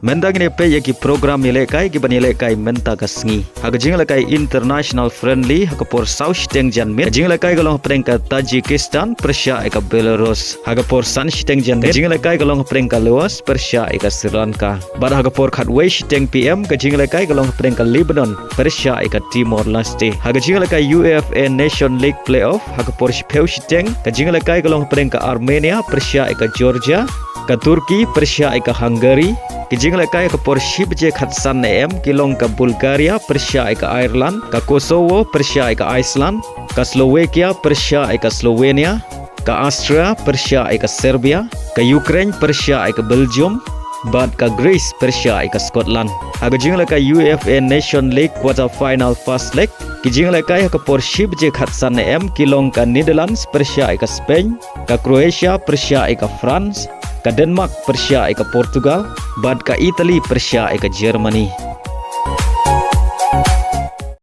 Mentang ini pe yaki program Ialehkai ki ban Ialehkai menta kasngi. Haga Ialehkai international friendly haga por South Steng Janmit. Ialehkai galong prengka Tajikistan Persia eka Belarus. Haga por San Steng Janmit. Ialehkai galong prengka Laos Persia eka Sri Lanka. Bad haga por Khatway Steng PM ka Ialehkai galong prengka Lebanon Persia eka Timor Leste. Haga Ialehkai UEFA Nation League playoff haga por Shibit Steng ka Ialehkai galong prengka Armenia Persia eka Georgia. Ka Turki Persia eka Hungary. Ialehkai ka por Shibit Khatsan EM kilong ka Bulgaria Persia eka Ireland. Ka Kosovo Persia eka Iceland. Ka Slovakia Persia eka Slovenia. Ka Austria Persia eka Serbia. Ka Ukraine Persia eka Belgium. Bad ka Greece Persia eka Scotland. Haga Ialehkai UEFA Nation League quarter final first leg. Ialehkai ka por Shibit Khatsan EM kilong ka Netherlands Persia eka Spain. Ka Croatia Persia eka France. Ka Denmark Persia eka Portugal. Bad ka Italy Persia eka Germany.